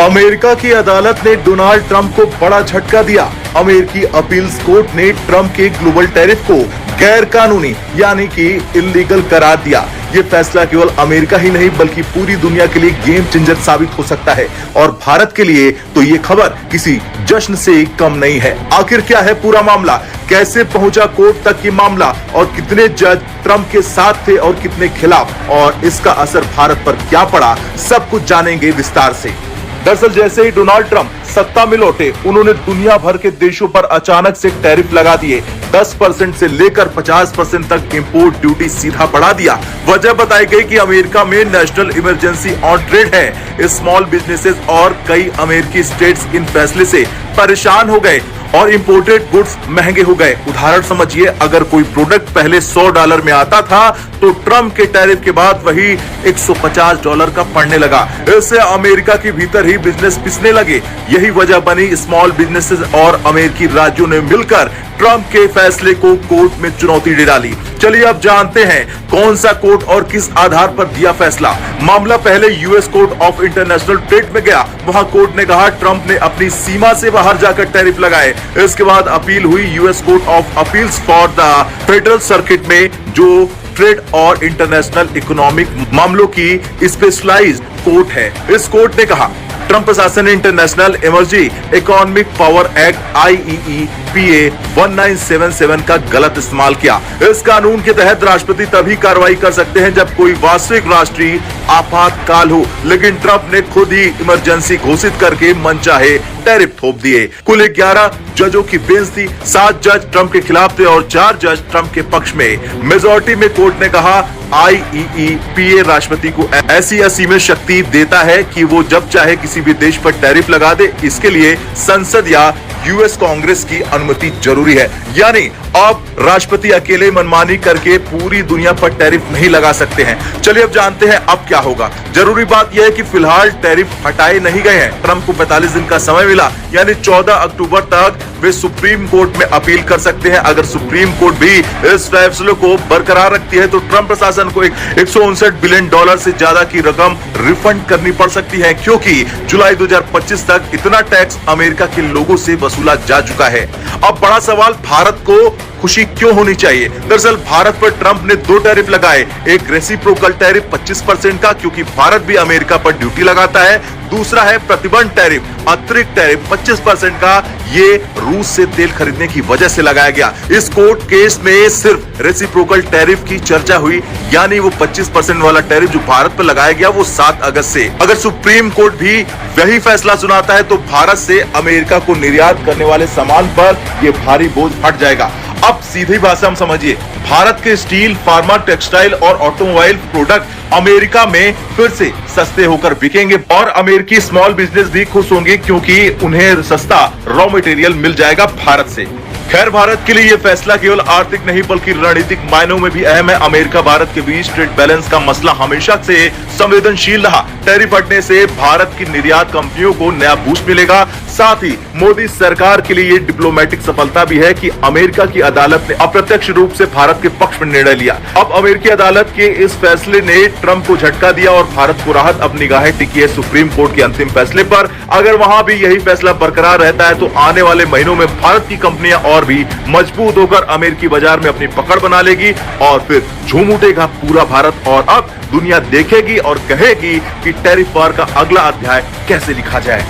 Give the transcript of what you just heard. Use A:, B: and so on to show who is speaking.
A: America की अदालत ने डोनाल्ड ट्रंप को बड़ा झटका दिया। अमेरिकी अपील्स कोर्ट ने ट्रंप के ग्लोबल टैरिफ को गैर कानूनी यानी कि इल्लीगल करार दिया। ये फैसला केवल अमेरिका ही नहीं बल्कि पूरी दुनिया के लिए गेम चेंजर साबित हो सकता है और भारत के लिए तो ये खबर किसी जश्न से कम नहीं है। आखिर क्या है पूरा मामला, कैसे पहुंचा कोर्ट तक ये मामला और कितने जज ट्रंप के साथ थे और कितने खिलाफ, और इसका असर भारत पर क्या पड़ा, सब कुछ जानेंगे विस्तार से। दरअसल जैसे ही डोनाल्ड ट्रंप सत्ता में लौटे, उन्होंने दुनिया भर के देशों पर अचानक से टैरिफ लगा दिए। 10% से लेकर 50% तक इंपोर्ट ड्यूटी सीधा बढ़ा दिया। वजह बताई गई कि अमेरिका में नेशनल इमरजेंसी ऑन ट्रेड है। स्मॉल बिजनेसेस और कई अमेरिकी स्टेट्स इन फैसले से परेशान हो गए और इंपोर्टेड गुड्स महंगे हो गए। उदाहरण समझिए, अगर कोई प्रोडक्ट पहले $100 में आता था तो ट्रंप के टैरिफ के बाद वही $150 का पड़ने लगा। इससे अमेरिका के भीतर ही बिजनेस पिसने लगे। यही वजह बनी स्मॉल बिजनेसेस और अमेरिकी राज्यों ने मिलकर ट्रंप के फैसले को कोर्ट में चुनौती दे डाली। चलिए अब जानते हैं कौन सा कोर्ट और किस आधार पर दिया फैसला। मामला पहले US court of international trade में गया। वहां कोर्ट ने कहा ट्रंप ने अपनी सीमा से बाहर जाकर टैरिफ लगाए। इसके बाद अपील हुई US court of appeals for the federal circuit में, जो ट्रेड और इंटरनेशनल इकोनॉमिक मामलों की स्पेशलाइज्ड कोर्ट है। इस कोर्ट ने कहा ट्रंप प्रशासन ने international emergency economic power act IEEPA 1977 का गलत इस्तेमाल किया। इस कानून के तहत राष्ट्रपति तभी कार्रवाई कर सकते हैं जब कोई वास्तविक राष्ट्रीय आपातकाल हो, लेकिन ट्रंप ने खुद ही इमरजेंसी घोषित करके मनचाहे टैरिफ थोप दिए। कुल 11 जजों की बेंच थी। 7 जज ट्रंप के खिलाफ थे और 4 जज ट्रंप के पक्ष में। मेजॉरिटी में कोर्ट ने कहा IEEPA राष्ट्रपति को ऐसी असीमित शक्ति देता है कि वो जब चाहे किसी भी देश पर टैरिफ लगा दे। इसके लिए संसद या यूएस कांग्रेस की अनुमति जरूरी है। यानी अब राष्ट्रपति अकेले मनमानी करके पूरी दुनिया पर टैरिफ नहीं लगा सकते हैं। चलिए अब जानते हैं अब क्या होगा। जरूरी बात यह है कि फिलहाल टैरिफ हटाए नहीं गए हैं। ट्रंप को 45 दिन का समय मिला, यानी 14 अक्टूबर तक वे सुप्रीम कोर्ट में अपील कर सकते हैं। अगर सुप्रीम कोर्ट भी इस फैसले को बरकरार रखती है तो ट्रंप प्रशासन को $159 बिलियन से ज्यादा की रकम रिफंड करनी पड़ सकती है, क्योंकि जुलाई 2025 तक इतना टैक्स अमेरिका के लोगों से वसूला जा चुका है। अब बड़ा सवाल, भारत को खुशी क्यों होनी चाहिए? दरअसल भारत पर ट्रंप ने 2 टैरिफ लगाए। एक रेसिप्रोकल टैरिफ 25% का, क्योंकि भारत भी अमेरिका पर ड्यूटी लगाता है। दूसरा है प्रतिबंध टैरिफ, अतिरिक्त टैरिफ 25% का। ये रूस से तेल खरीदने की वजह से लगाया गया। इस कोर्ट केस में सिर्फ रेसिप्रोकल टैरिफ की चर्चा हुई, यानी वो 25% वाला टैरिफ जो भारत पर लगाया गया वो 7 अगस्त से। अगर सुप्रीम कोर्ट भी वही फैसला सुनाता है तो भारत से अमेरिका को निर्यात करने वाले सामान पर ये भारी बोझ हट जाएगा। अब सीधी भाषा में समझिए, भारत के स्टील, फार्मा, टेक्सटाइल और ऑटोमोबाइल प्रोडक्ट अमेरिका में फिर से सस्ते होकर बिकेंगे और अमेरिकी स्मॉल बिजनेस भी खुश होंगे, क्योंकि उन्हें सस्ता रॉ मटेरियल मिल जाएगा भारत से। खैर, भारत के लिए यह फैसला केवल आर्थिक नहीं बल्कि रणनीतिक मायनों में भी अहम है। अमेरिका भारत के बीच ट्रेड बैलेंस का मसला हमेशा से संवेदनशील रहा। टैरिफ हटने से भारत की निर्यात कंपनियों को नया बूस्ट मिलेगा। साथ ही मोदी सरकार के लिए ये डिप्लोमेटिक सफलता भी है कि अमेरिका की अदालत ने अप्रत्यक्ष रूप से भारत के पक्ष में निर्णय लिया। अब अमेरिकी अदालत के इस फैसले ने ट्रंप को झटका दिया और भारत को राहत। अब निगाहें टिकी है सुप्रीम कोर्ट के अंतिम फैसले पर। अगर वहां भी यही फैसला बरकरार रहता है तो आने वाले महीनों में भारत की कंपनियां और भी मजबूत होकर अमेरिकी बाजार में अपनी पकड़ बना लेगी और फिर झूम उठेगा पूरा भारत। और अब दुनिया देखेगी और कहेगी कि टैरिफ वार का अगला अध्याय कैसे लिखा जाए।